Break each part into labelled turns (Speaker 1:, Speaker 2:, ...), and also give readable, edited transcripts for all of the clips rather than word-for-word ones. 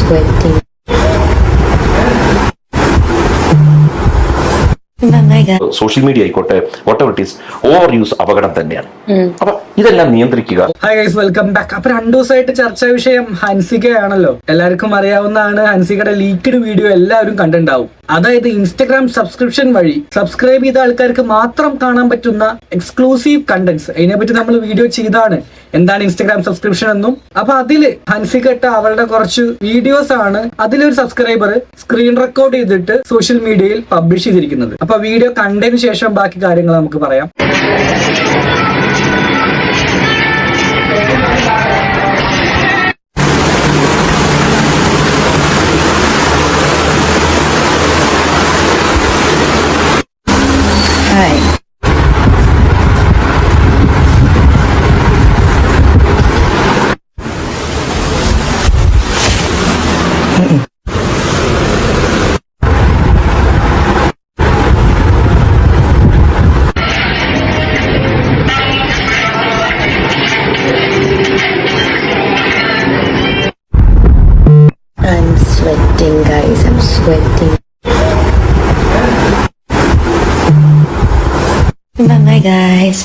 Speaker 1: sweating.
Speaker 2: Social media ആയിക്കോട്ടെ whatever it is, over use അപകടം തന്നെയാണ്. അപ്പൊ ഇതെല്ലാം നിയന്ത്രിക്കുക.
Speaker 3: Hi guys, welcome back. അപ്പൊ 2 ദിവസമായിട്ട് ചർച്ചാ വിഷയം ഹൻസികയാണല്ലോ. എല്ലാവർക്കും അറിയാവുന്നതാണ്, ഹൻസികയുടെ ലീക്ക്ഡ് വീഡിയോ എല്ലാവരും കണ്ടിട്ടുണ്ടാവും. അതായത് ഇൻസ്റ്റഗ്രാം സബ്സ്ക്രിപ്ഷൻ വഴി സബ്സ്ക്രൈബ് ചെയ്ത ആൾക്കാർക്ക് മാത്രം കാണാൻ പറ്റുന്ന എക്സ്ക്ലൂസീവ് കണ്ടന്റ്സ്, അതിനെപ്പറ്റി നമ്മൾ വീഡിയോ ചെയ്താണ് എന്താണ് ഇൻസ്റ്റഗ്രാം സബ്സ്ക്രിപ്ഷൻ എന്നും. അപ്പൊ അതില് ഹൻസിക ഇട്ട അവളുടെ കുറച്ച് വീഡിയോസ് ആണ് അതിലൊരു സബ്സ്ക്രൈബർ സ്ക്രീൻ റെക്കോർഡ് ചെയ്തിട്ട് സോഷ്യൽ മീഡിയയിൽ പബ്ലിഷ് ചെയ്തിരിക്കുന്നത്. അപ്പൊ വീഡിയോ കണ്ടതിന് ശേഷം ബാക്കി കാര്യങ്ങൾ നമുക്ക് പറയാം.
Speaker 1: Hi. I'm sweating, guys. I'm sweating. Bye, guys.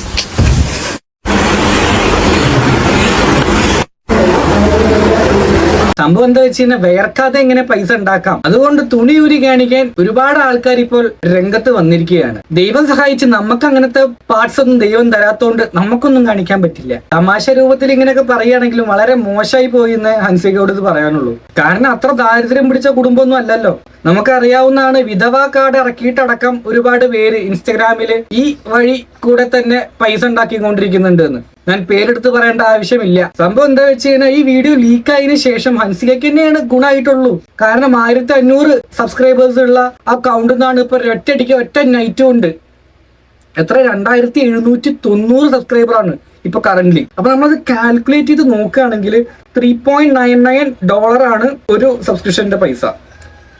Speaker 3: സംഭവം എന്താ വെച്ച് കഴിഞ്ഞാൽ വേർക്കാതെ എങ്ങനെ പൈസ ഉണ്ടാക്കാം, അതുകൊണ്ട് തുണി ഊരി കാണിക്കാൻ ഒരുപാട് ആൾക്കാർ ഇപ്പോൾ രംഗത്ത് വന്നിരിക്കുകയാണ്. ദൈവം സഹായിച്ച് നമുക്ക് അങ്ങനത്തെ പാർട്സ് ഒന്നും ദൈവം തരാത്തോണ്ട് നമുക്കൊന്നും കാണിക്കാൻ പറ്റില്ല. തമാശ രൂപത്തിൽ ഇങ്ങനെയൊക്കെ പറയുകയാണെങ്കിലും വളരെ മോശമായി പോയി എന്ന് ഹൻസികയോട് ഇത് പറയാനുള്ളൂ. കാരണം അത്ര ദാരിദ്ര്യം പിടിച്ച കുടുംബമൊന്നും അല്ലല്ലോ. നമുക്കറിയാവുന്നതാണ്, വിധവാ കാർഡ് ഇറക്കിയിട്ടടക്കം ഒരുപാട് പേര് ഇൻസ്റ്റഗ്രാമില് ഈ വഴി കൂടെ തന്നെ പൈസ ഉണ്ടാക്കിക്കൊണ്ടിരിക്കുന്നുണ്ട് എന്ന്. ഞാൻ പേരെടുത്ത് പറയേണ്ട ആവശ്യമില്ല. സംഭവം എന്താ വെച്ച് കഴിഞ്ഞാൽ ഈ വീഡിയോ ലീക്ക് ആയതിനു ശേഷം ഹൻസികയ്ക്ക് തന്നെയാണ് ഗുണമായിട്ടുള്ളൂ. കാരണം 1500 സബ്സ്ക്രൈബേഴ്സ് ഉള്ള ആ അക്കൗണ്ടിൽ നിന്നാണ് ഇപ്പൊ ഒറ്റ നൈറ്റും ഉണ്ട് എത്ര 2790 സബ്സ്ക്രൈബറാണ് ഇപ്പൊ കറന്റ്ലി. അപ്പൊ നമ്മളത് കാൽക്കുലേറ്റ് ചെയ്ത് നോക്കുകയാണെങ്കിൽ $3.99 ആണ് ഒരു സബ്സ്ക്രിപ്ഷന്റെ പൈസ.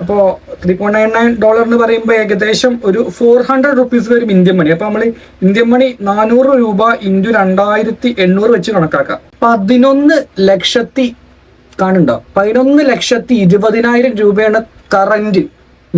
Speaker 3: അപ്പോൾ $3.99 എന്ന് പറയുമ്പോൾ ഏകദേശം ഒരു 400 rupees വരും ഇന്ത്യൻ മണി. അപ്പൊ നമ്മൾ ഇന്ത്യൻ മണി 400 രൂപ ഇൻറ്റു 2800 വെച്ച് കണക്കാക്കാം. 11 ലക്ഷത്തി കാണുണ്ടോ, 11,20,000 രൂപയാണ് കറന്റ്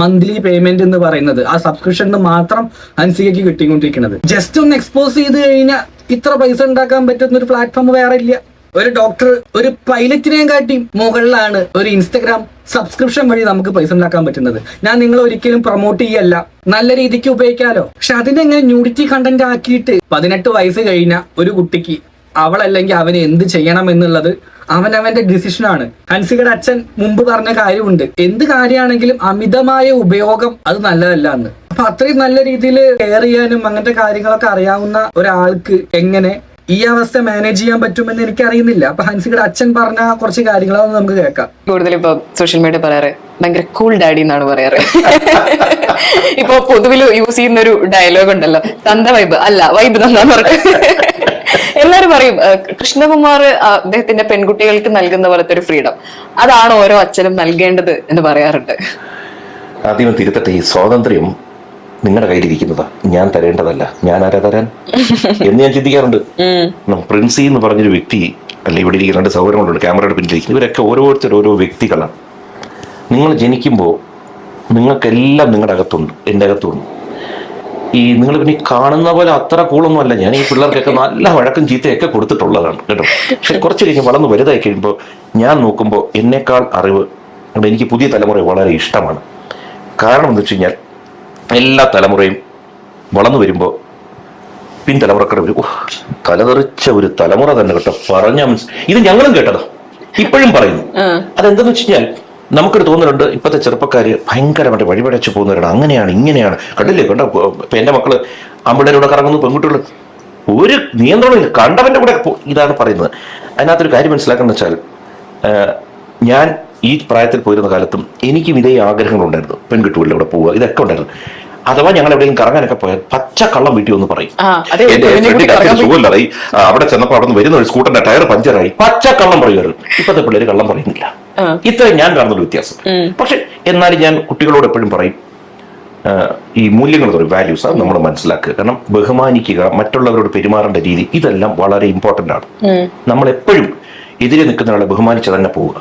Speaker 3: മന്ത്ലി പേയ്മെന്റ് എന്ന് പറയുന്നത്. ആ സബ്സ്ക്രിപ്ഷന് മാത്രം ഹൻസികയ്ക്ക് കിട്ടിക്കൊണ്ടിരിക്കുന്നത്. ജസ്റ്റ് ഒന്ന് എക്സ്പോസ് ചെയ്ത് കഴിഞ്ഞാൽ ഇത്ര പൈസ ഉണ്ടാക്കാൻ പറ്റുന്ന ഒരു പ്ലാറ്റ്ഫോം വേറെ ഇല്ല. ഒരു ഡോക്ടർ, ഒരു പൈലറ്റിനെയും കാട്ടി മുകളിലാണ് ഒരു ഇൻസ്റ്റഗ്രാം സബ്സ്ക്രിപ്ഷൻ വഴി നമുക്ക് പൈസ ഉണ്ടാക്കാൻ പറ്റുന്നത്. ഞാൻ നിങ്ങൾ ഒരിക്കലും പ്രൊമോട്ട് ചെയ്യല്ല, നല്ല രീതിക്ക് ഉപയോഗിക്കാലോ. പക്ഷെ അതിനെങ്ങനെ ന്യൂഡിറ്റി കണ്ടന്റ് ആക്കിയിട്ട് 18 വയസ്സ് കഴിഞ്ഞ ഒരു കുട്ടിക്ക് അവളല്ലെങ്കിൽ അവന് എന്ത് ചെയ്യണം എന്നുള്ളത് അവനവന്റെ ഡിസിഷനാണ്. ഹൻസികയുടെ അച്ഛൻ മുമ്പ് പറഞ്ഞ കാര്യമുണ്ട്, എന്ത് കാര്യമാണെങ്കിലും അമിതമായ ഉപയോഗം അത് നല്ലതല്ല എന്ന്. അപ്പൊ അത്രയും നല്ല രീതിയിൽ കെയർ ചെയ്യാനും അങ്ങനത്തെ കാര്യങ്ങളൊക്കെ അറിയാവുന്ന ഒരാൾക്ക് എങ്ങനെ ഈ അവസ്ഥ മാനേജ് ചെയ്യാൻ പറ്റുമെന്ന് എനിക്ക് അറിയുന്നില്ല. അപ്പൊ ഹൻസികയുടെ അച്ഛൻ പറഞ്ഞ കുറച്ച് കാര്യങ്ങളൊന്നും നമുക്ക് കേൾക്കാം.
Speaker 4: കൂടുതൽ ഇപ്പൊ സോഷ്യൽ മീഡിയ പറയാറ് ഭയങ്കര കൂൾ ഡാഡി എന്നാണ് പറയാറ്. ഇപ്പൊ പൊതുവിൽ യൂസ് ചെയ്യുന്ന ഒരു ഡയലോഗ് ഉണ്ടല്ലോ, തന്ത വൈബ് അല്ല വൈബ് തന്നാന്ന് പറഞ്ഞു. എല്ലാരും പറയും കൃഷ്ണകുമാർ അദ്ദേഹത്തിന്റെ പെൺകുട്ടികൾക്ക് നൽകുന്ന പോലത്തെ ഒരു ഫ്രീഡം അതാണ് ഓരോ അച്ഛനും നൽകേണ്ടത് എന്ന് പറയാറുണ്ട്.
Speaker 2: ആദ്യം തിരുത്തട്ടെ, ഈ സ്വാതന്ത്ര്യം നിങ്ങളുടെ കയ്യിലിരിക്കുന്നതാ, ഞാൻ തരേണ്ടതല്ല. ഞാൻ ആരാ തരാൻ എന്ന് ഞാൻ ചിന്തിക്കാറുണ്ട്. പ്രിൻസി എന്ന് പറഞ്ഞൊരു വ്യക്തി അല്ലെ, ഇവിടെ ഇരിക്കുന്ന 2 സൗകര്യങ്ങളുണ്ട്, ക്യാമറയുടെ പിന്നിലിരിക്കുന്നത്. ഇവരൊക്കെ ഓരോരുത്തരും ഓരോ വ്യക്തികളാണ്. നിങ്ങൾ ജനിക്കുമ്പോൾ നിങ്ങൾക്കെല്ലാം നിങ്ങളുടെ അകത്തുണ്ട്, എൻ്റെ അകത്തുണ്ട്. ഈ നിങ്ങൾ പിന്നെ കാണുന്ന പോലെ അത്ര കൂളൊന്നും അല്ല ഞാൻ. ഈ പിള്ളേർക്കൊക്കെ നല്ല വഴക്കും ചീത്തയൊക്കെ കൊടുത്തിട്ടുള്ളതാണ് കേട്ടോ. പക്ഷെ കുറച്ച് കഴിഞ്ഞ് വളർന്ന് വലുതായി കഴിയുമ്പോൾ ഞാൻ നോക്കുമ്പോൾ എന്നേക്കാൾ അറിവ് എനിക്ക് പുതിയ തലമുറ വളരെ ഇഷ്ടമാണ്. കാരണം എന്ന് വെച്ച് കഴിഞ്ഞാൽ എല്ലാ തലമുറയും വളർന്നു വരുമ്പോൾ പിൻതലമുറക്കടെ ഒരു തലതെറിച്ച ഒരു തലമുറ തന്നെ കേട്ടോ. പറഞ്ഞ ഇത് ഞങ്ങളും കേട്ടതാ, ഇപ്പോഴും പറയുന്നു. അതെന്താന്ന് വെച്ച് കഴിഞ്ഞാൽ നമുക്കൊരു തോന്നലുണ്ട്, ഇപ്പോഴത്തെ ചെറുപ്പക്കാര് ഭയങ്കരമായിട്ട് വഴിപടച്ച് പോകുന്നവരാണ്, അങ്ങനെയാണ് ഇങ്ങനെയാണ്. കണ്ടില്ലേ കണ്ടോ, ഇപ്പൊ എന്റെ മക്കള് ആമ്പിള്ളേരുടെ കറങ്ങുന്നു, പെൺകുട്ടികൾ ഒരു നിയന്ത്രണമില്ല, കണ്ടവന്റെ കൂടെ ഇതാണ് പറയുന്നത്. അതിനകത്തൊരു കാര്യം മനസ്സിലാക്കാന്ന് വെച്ചാൽ, ഞാൻ ഈ പ്രായത്തിൽ പോയിരുന്ന കാലത്തും എനിക്കും ഇതേ ആഗ്രഹങ്ങളുണ്ടായിരുന്നു. പെൺകുട്ടികളുടെ കൂടെ പോവുക, ഇതൊക്കെ ഉണ്ടായിരുന്നു. അഥവാ ഞങ്ങൾ എവിടെയെങ്കിലും കറങ്ങാനൊക്കെ പോയാൽ പച്ചക്കള്ളം വീട്ടിൽ ഒന്ന് പറയും, സുഖമില്ലാതായി, അവിടെ ചെന്നപ്പോൾ അവിടെ നിന്ന് വരുന്ന ഒരു സ്കൂട്ടറിന്റെ ടയർ പഞ്ചറായി, പച്ചക്കള്ളം പറയുമായിരുന്നു. ഇപ്പത്തെ പിള്ളേര് കള്ളം പറയുന്നില്ല. ഇത്രയും ഞാൻ കാണുന്ന വ്യത്യാസം. പക്ഷെ എന്നാലും ഞാൻ കുട്ടികളോട് എപ്പോഴും പറയും, ഈ മൂല്യങ്ങൾ പറയും, വാല്യൂസ്, അത് നമ്മൾ മനസ്സിലാക്കുക. കാരണം ബഹുമാനിക്കുക, മറ്റുള്ളവരോട് പെരുമാറേണ്ട രീതി, ഇതെല്ലാം വളരെ ഇമ്പോർട്ടന്റ് ആണ്. നമ്മൾ എപ്പോഴും എതിരെ നിൽക്കുന്ന ആളെ ബഹുമാനിച്ച് തന്നെ പോവുക.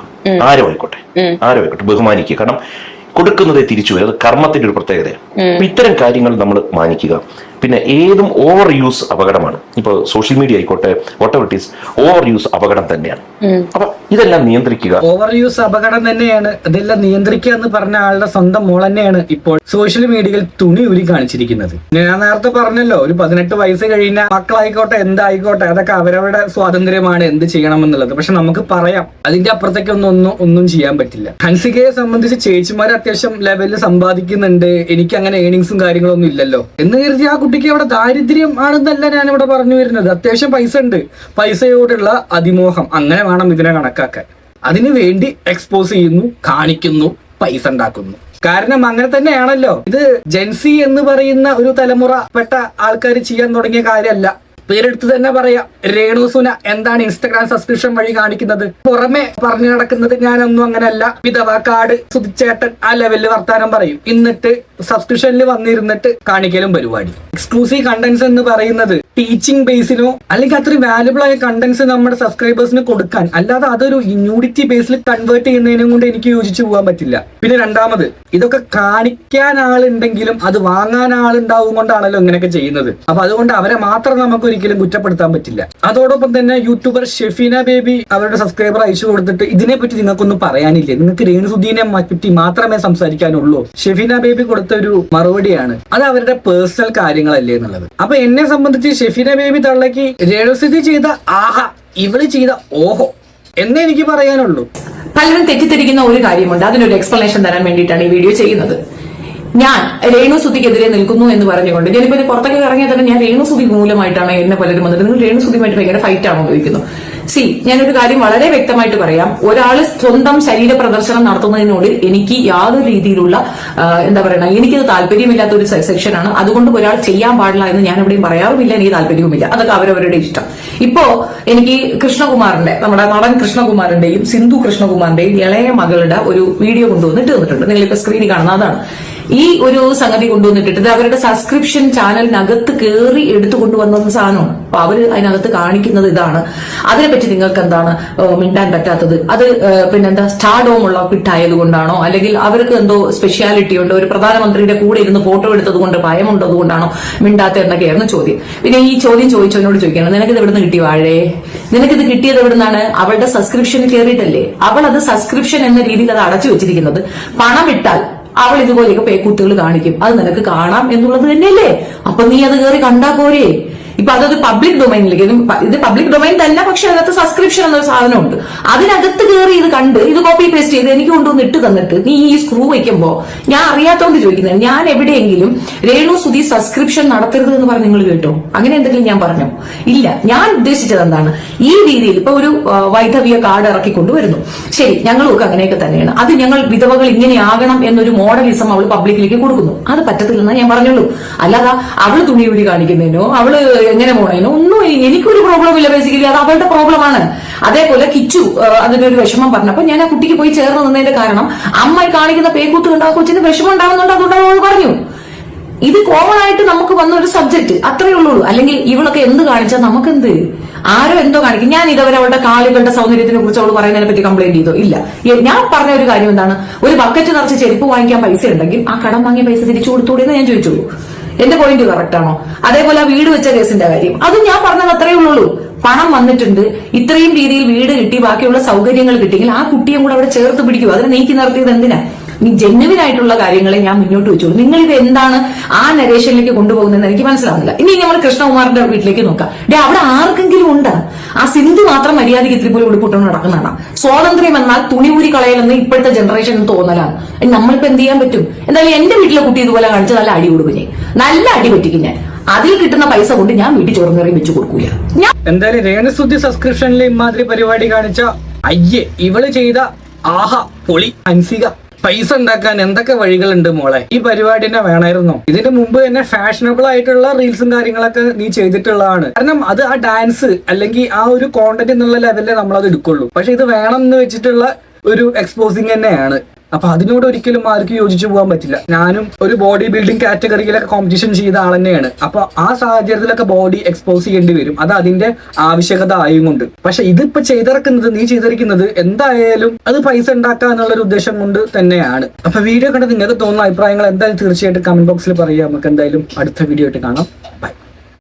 Speaker 2: ആരും ആയിക്കോട്ടെ ബഹുമാനിക്കുക. കാരണം കൊടുക്കുന്നതേ തിരിച്ചു വരും. അത് കർമ്മത്തിന്റെ ഒരു പ്രത്യേകതയാണ്. അപ്പൊ ഇത്തരം കാര്യങ്ങൾ നമ്മൾ മാനിക്കുക. പിന്നെ ഏതും ഓവർ യൂസ് അപകടമാണ്. ഇപ്പൊ സോഷ്യൽ മീഡിയ ആയിക്കോട്ടെ, whatever it is, over use അപകടം തന്നെയാണ്. അപ്പൊ ഇതെല്ലാം നിയന്ത്രിക്കുക.
Speaker 3: ഓവർ യൂസ് അപകടം തന്നെയാണ്. ഇതെല്ലാം നിയന്ത്രിക്കുക എന്ന് പറഞ്ഞ ആളുടെ സ്വന്തം മോൾ തന്നെയാണ് ഇപ്പോൾ സോഷ്യൽ മീഡിയയിൽ തുണി ഉരി കാണിച്ചിരിക്കുന്നത്. ഞാൻ നേരത്തെ പറഞ്ഞല്ലോ, ഒരു 18 വയസ്സ് കഴിഞ്ഞ മക്കളായിക്കോട്ടെ എന്തായിക്കോട്ടെ അതൊക്കെ അവരവരുടെ സ്വാതന്ത്ര്യമാണ് എന്ത് ചെയ്യണമെന്നുള്ളത്. പക്ഷെ നമുക്ക് പറയാം അതിന്റെ അപ്പുറത്തേക്ക് ഒന്നും ചെയ്യാൻ പറ്റില്ല. ഹൻസികയെ സംബന്ധിച്ച് ചേച്ചിമാർ അത്യാവശ്യം ലെവലിൽ സമ്പാദിക്കുന്നുണ്ട്. എനിക്ക് അങ്ങനെ ഏണിങ്സും കാര്യങ്ങളൊന്നും ഇല്ലല്ലോ എന്ന് കരുതി ആ കുട്ടിക്ക് അവിടെ ദാരിദ്ര്യം ആണെന്നല്ല ഞാൻ ഇവിടെ പറഞ്ഞു വരുന്നത്. അത്യാവശ്യം പൈസ ഉണ്ട്. പൈസയോടുള്ള അതിമോഹം അങ്ങനെ വേണം ഇതിനെ കണക്കാക്കാൻ. അതിനു വേണ്ടി എക്സ്പോസ് ചെയ്യുന്നു, കാണിക്കുന്നു, പൈസ ഉണ്ടാക്കുന്നു. കാരണം അങ്ങനെ തന്നെയാണല്ലോ. ഇത് ജെൻസി എന്ന് പറയുന്ന ഒരു തലമുറപ്പെട്ട ആൾക്കാർ ചെയ്യാൻ തുടങ്ങിയ കാര്യമല്ല. പേരെടുത്ത് തന്നെ പറയാം. രേണുസുന എന്താണ് ഇൻസ്റ്റഗ്രാം സബ്സ്ക്രിപ്ഷൻ വഴി കാണിക്കുന്നത്? പുറമെ പറഞ്ഞു നടക്കുന്നത് ഞാനൊന്നും അങ്ങനെയല്ല, വിധവ കാർഡ്, സുധിച്ചേട്ടൻ ആ ലെവലിൽ വർത്താനം പറയും. എന്നിട്ട് സബ്സ്ക്രിപ്ഷനിൽ വന്നിരുന്നിട്ട് കാണിക്കലും പരിപാടി. എക്സ്ക്ലൂസീവ് കണ്ടന്റ്സ് എന്ന് പറയുന്നത് ടീച്ചിങ് ബേസിനോ അല്ലെങ്കിൽ അത്രയും വാല്യുബിൾ ആയ കണ്ടന്റ്സ് നമ്മുടെ സബ്സ്ക്രൈബേഴ്സിന് കൊടുക്കാൻ, അല്ലാതെ അതൊരു ന്യൂഡിറ്റി ബേസിൽ കൺവേർട്ട് ചെയ്യുന്നതിനും കൊണ്ട് എനിക്ക് യോജിച്ചു പോകാൻ പറ്റില്ല. പിന്നെ രണ്ടാമത്, ഇതൊക്കെ കാണിക്കാൻ ആളുണ്ടെങ്കിലും അത് വാങ്ങാൻ ആളുണ്ടാവും കൊണ്ടാണല്ലോ ഇങ്ങനെയൊക്കെ ചെയ്യുന്നത്. അപ്പൊ അതുകൊണ്ട് അവരെ മാത്രം നമുക്ക് ഒരിക്കലും കുറ്റപ്പെടുത്താൻ പറ്റില്ല. അതോടൊപ്പം തന്നെ യൂട്യൂബർ ഷെഫീന ബേബി അവരുടെ സബ്സ്ക്രൈബർ അയച്ചു കൊടുത്തിട്ട് ഇതിനെപ്പറ്റി നിങ്ങൾക്കൊന്നും പറയാനില്ലേ, നിങ്ങൾക്ക് രേണുസുധീനെ പറ്റി മാത്രമേ സംസാരിക്കാനുള്ളൂ. ഷെഫീന ബേബി കൊടുത്ത ഒരു മറുപടിയാണ് അത് അവരുടെ പേഴ്സണൽ കാര്യങ്ങളല്ലേ എന്നുള്ളത്. അപ്പൊ എന്നെ സംബന്ധിച്ച് ഷെഫീന ബേബി തള്ളക്ക് രേണുസുധി ചെയ്ത ആഹാ, ഇവള് ചെയ്ത ഓഹോ എന്നേ എനിക്ക് പറയാനുള്ളൂ.
Speaker 5: പലരും തെറ്റിദ്ധരിക്കുന്ന ഒരു കാര്യമുണ്ട്. അതിനൊരു എക്സ്പ്ലനേഷൻ തരാൻ വേണ്ടിയിട്ടാണ് ഈ വീഡിയോ ചെയ്യുന്നത്. ഞാൻ രേണുസുധിക്കെതിരെ നിൽക്കുന്നു എന്ന് പറഞ്ഞുകൊണ്ട് ഞാനിപ്പോ പുറത്തൊക്കെ ഇറങ്ങിയാൽ തന്നെ ഞാൻ രേണുസുധി മൂലമായിട്ടാണ് എന്നെ പലരും വന്നിട്ട് നിങ്ങൾ രേണുസുധിയുമായിട്ട് ഭയങ്കര ഫൈറ്റ് ആണോ ചോദിക്കുന്നു. ഞാനൊരു കാര്യം വളരെ വ്യക്തമായിട്ട് പറയാം. ഒരാള് സ്വന്തം ശരീര പ്രദർശനം നടത്തുന്നതിനോട് എനിക്ക് യാതൊരു രീതിയിലുള്ള എന്താ പറയുക, എനിക്കത് താല്പര്യമില്ലാത്ത ഒരു സെക്ഷനാണ്. അതുകൊണ്ട് ഒരാൾ ചെയ്യാൻ പാടില്ല എന്ന് ഞാൻ എവിടെയും പറയാറുമില്ല, എനിക്ക് താല്പര്യവുമില്ല. അതൊക്കെ അവരവരുടെ ഇഷ്ടം. ഇപ്പോ എനിക്ക് കൃഷ്ണകുമാറിന്റെ, നമ്മുടെ നടൻ കൃഷ്ണകുമാറിന്റെയും സിന്ധു കൃഷ്ണകുമാറിന്റെയും ഇളയ മകളുടെ ഒരു വീഡിയോ കൊണ്ടുവന്നിട്ടുണ്ട്. നിങ്ങളിപ്പോ സ്ക്രീനിൽ കാണുന്ന അതാണ്. ഈ ഒരു സംഗതി കൊണ്ടുവന്നിട്ടിട്ട് അവരുടെ സബ്സ്ക്രിപ്ഷൻ ചാനലിനകത്ത് കയറി എടുത്തു കൊണ്ടുവന്ന സാധനമാണ്. അപ്പൊ അവര് അതിനകത്ത് കാണിക്കുന്നത് ഇതാണ്. അതിനെപ്പറ്റി നിങ്ങൾക്ക് എന്താണ് മിണ്ടാൻ പറ്റാത്തത്? അത് പിന്നെന്താ സ്റ്റാർഡോം ഉള്ള കിട്ടായത് കൊണ്ടാണോ, അല്ലെങ്കിൽ അവർക്ക് എന്തോ സ്പെഷ്യാലിറ്റി ഉണ്ട്, ഒരു പ്രധാനമന്ത്രിയുടെ കൂടെ ഇരുന്ന് ഫോട്ടോ എടുത്തത് കൊണ്ട് ഭയമുണ്ടത് കൊണ്ടാണോ മിണ്ടാത്ത എന്നൊക്കെയായിരുന്നു ചോദ്യം. പിന്നെ ഈ ചോദ്യം ചോദിച്ചവനോട് ചോദിക്കണം, നിനക്കിത് എവിടുന്ന് കിട്ടി വാഴേ? നിനക്കിത് കിട്ടിയത് എവിടുന്നാണ്? അവളുടെ സബ്സ്ക്രിപ്ഷന് കയറിയിട്ടല്ലേ. അവൾ അത് സബ്സ്ക്രിപ്ഷൻ എന്ന രീതിയിൽ അത് അടച്ചു വെച്ചിരിക്കുന്നത്. പണമിട്ടാൽ അവൾ ഇതുപോലെയൊക്കെ പേക്കൂത്തുകൾ കാണിക്കും. അത് നിനക്ക് കാണാം എന്നുള്ളത് തന്നെയല്ലേ. അപ്പൊ നീ അത് കയറി കണ്ടാ പോരെ? ഇപ്പൊ അതൊരു പബ്ലിക് ഡൊമൈനിലേക്ക്, ഇത് പബ്ലിക് ഡൊമൈൻ തന്നെ, പക്ഷെ അതിനകത്ത് സബ്സ്ക്രിപ്ഷൻ എന്നൊരു സാധനമുണ്ട്. അതിനകത്ത് കയറി ഇത് കണ്ട് ഇത് കോപ്പി പേസ്റ്റ് ചെയ്ത് എനിക്ക് കൊണ്ടുവന്ന് ഇട്ട് തന്നിട്ട് നീ ഈ സ്ക്രൂ വയ്ക്കുമ്പോ ഞാൻ അറിയാത്തോണ്ട് ചോദിക്കുന്നത്, ഞാൻ എവിടെയെങ്കിലും രേണുസുധി സബ്സ്ക്രിപ്ഷൻ നടത്തരുത് എന്ന് പറഞ്ഞ് നിങ്ങൾ കേട്ടോ? അങ്ങനെ എന്തെങ്കിലും ഞാൻ പറഞ്ഞോ? ഇല്ല. ഞാൻ ഉദ്ദേശിച്ചത് എന്താണ്, ഈ രീതിയിൽ ഇപ്പൊ ഒരു വൈധവ്യ കാർഡ് ഇറക്കിക്കൊണ്ടുവരുന്നു. ശരി, ഞങ്ങളൊക്കെ അങ്ങനെയൊക്കെ തന്നെയാണ്. അത് ഞങ്ങൾ വിധവകൾ ഇങ്ങനെയാകണം എന്നൊരു മോഡലിസം അവൾ പബ്ലിക്കിലേക്ക് കൊടുക്കുന്നു. അത് പറ്റത്തില്ലെന്ന് ഞാൻ പറഞ്ഞുള്ളൂ. അല്ലാതെ അവള് തുണിയൂരി കാണിക്കുന്നതിനോ അവള് എങ്ങനെ പോണേനോ ഒന്നും എനിക്കൊരു പ്രോബ്ലം ഇല്ല. ബേസിക്കലി അത് അവളുടെ പ്രോബ്ലമാണ്. അതേപോലെ കിച്ചു അതിന്റെ ഒരു വിഷമം പറഞ്ഞപ്പോ ഞാൻ ആ കുട്ടിക്ക് പോയി ചേർന്ന് നിന്നതിന്റെ കാരണം അമ്മ കാണിക്കുന്ന പേക്കൂത്ത് കണ്ട ആ കൊച്ചിന് വിഷമം ഉണ്ടാവുന്നുണ്ട്, അതുകൊണ്ടാണ് പറഞ്ഞു. ഇത് കോമൺ ആയിട്ട് നമുക്ക് വന്ന ഒരു സബ്ജക്ട്, അത്രയേ ഉള്ളൂ. അല്ലെങ്കിൽ ഇവളൊക്കെ എന്ത് കാണിച്ചാൽ നമുക്കെന്ത്, ആരോ എന്തോ കാണിക്കും. ഞാൻ ഇതുവരെ അവളുടെ കാലുകളുടെ സൗന്ദര്യത്തിനെ കുറിച്ച് അവൾ പറയുന്നതിനെ പറ്റി കംപ്ലൈന്റ് ചെയ്തോ? ഇല്ല. ഞാൻ പറഞ്ഞ ഒരു കാര്യം എന്താണ്, ഒരു ബക്കറ്റ് നിറച്ച് ചെരുപ്പ് വാങ്ങിക്കാൻ പൈസ ഉണ്ടെങ്കിൽ ആ കടം വാങ്ങിയ പൈസ തിരിച്ചു കൊടുത്തൂടെ എന്ന് ഞാൻ ചോദിച്ചോളൂ. എന്റെ പോയിന്റ് കറക്റ്റ് ആണോ? അതേപോലെ ആ വീട് വെച്ച കേസിന്റെ കാര്യം, അതും ഞാൻ പറഞ്ഞത് അത്രയേ ഉള്ളൂ. പണം വന്നിട്ടുണ്ട്, ഇത്രയും രീതിയിൽ വീട് കിട്ടി, ബാക്കിയുള്ള സൗകര്യങ്ങൾ കിട്ടിയെങ്കിൽ ആ കുട്ടിയും കൂടെ അവിടെ ചേർത്ത് പിടിക്കൂ. അതിനെ നീക്കി നിർത്തിയത് എന്തിനാ? ഈ ജെന്യുവിൻ ആയിട്ടുള്ള കാര്യങ്ങളെ ഞാൻ മുന്നോട്ട് വെച്ചോളൂ. നിങ്ങൾ ഇത് എന്താണ് ആ നരേഷനിലേക്ക് കൊണ്ടുപോകുന്നതെന്ന് എനിക്ക് മനസ്സിലാവുന്നില്ല. ഇനി നമ്മൾ കൃഷ്ണകുമാറിന്റെ വീട്ടിലേക്ക് നോക്കാം. അവിടെ ആർക്കെങ്കിലും ഉണ്ട്? ആ സിന്ധു മാത്രം മര്യാദയ്ക്ക് ഇത്തിരി പോലും ഉടുപ്പിട്ടോണ്ട് നടക്കുന്നതാണ്. സ്വാതന്ത്ര്യം എന്നാൽ തുണി ഊരി കളയലെന്ന് ഇപ്പോഴത്തെ ജനറേഷൻ തോന്നലാണ്. നമ്മളിപ്പോ എന്ത് ചെയ്യാൻ പറ്റും? എന്തായാലും എന്റെ വീട്ടിലെ കുട്ടി ഇതുപോലെ കാണിച്ച് നല്ല അടി കൊടുക്കും ഞാൻ, നല്ല അടി പറ്റിക്കും ഞാൻ. അതിൽ കിട്ടുന്ന പൈസ കൊണ്ട് ഞാൻ വീട്ടിൽ ചോറും കറിയും വെച്ച് കൊടുക്കൂല.
Speaker 3: എന്തായാലും രേണുസുധി സബ്സ്ക്രിപ്ഷനിൽ ഇമാതിരി പരിപാടി കാണിച്ച അയ്യേ, ഇവള് ചെയ്ത ആഹാ പൊളി. ഹൻസിക, പൈസ ഉണ്ടാക്കാൻ എന്തൊക്കെ വഴികളുണ്ട് മോളെ, ഈ പരിപാടിനെ വേണമായിരുന്നോ? ഇതിന് മുമ്പ് തന്നെ ഫാഷനബിൾ ആയിട്ടുള്ള റീൽസും കാര്യങ്ങളൊക്കെ നീ ചെയ്തിട്ടുള്ളതാണ്. കാരണം അത് ആ ഡാൻസ് അല്ലെങ്കിൽ ആ ഒരു കോണ്ടന്റ് എന്നുള്ള ലെവലിലെ നമ്മളത് എടുക്കുള്ളൂ. പക്ഷെ ഇത് വേണം എന്ന് വെച്ചിട്ടുള്ള ഒരു എക്സ്പോസിങ് തന്നെയാണ്. അപ്പൊ അതിനോട് ഒരിക്കലും ആർക്കും യോജിച്ചു പോകാൻ പറ്റില്ല. ഞാനും ഒരു ബോഡി ബിൽഡിംഗ് കാറ്റഗറിയിലൊക്കെ കോമ്പറ്റീഷൻ ചെയ്ത ആൾ തന്നെയാണ്. അപ്പൊ ആ സാഹചര്യത്തിലൊക്കെ ബോഡി എക്സ്പോസ് ചെയ്യേണ്ടി വരും, അത് അതിന്റെ ആവശ്യകത ആയതുകൊണ്ട്. പക്ഷെ ഇതിപ്പോ നീ ചെയ്തിരിക്കുന്നത് എന്തായാലും അത് പൈസ ഉണ്ടാക്കുക എന്നുള്ള ഒരു ഉദ്ദേശം കൊണ്ട് തന്നെയാണ്. അപ്പൊ വീഡിയോ കണ്ട് നിങ്ങൾക്ക് തോന്നുന്ന അഭിപ്രായങ്ങൾ എന്തായാലും തീർച്ചയായിട്ടും കമന്റ് ബോക്സിൽ പറയുക. നമുക്ക് എന്തായാലും അടുത്ത വീഡിയോ ആയിട്ട് കാണാം. ബൈ.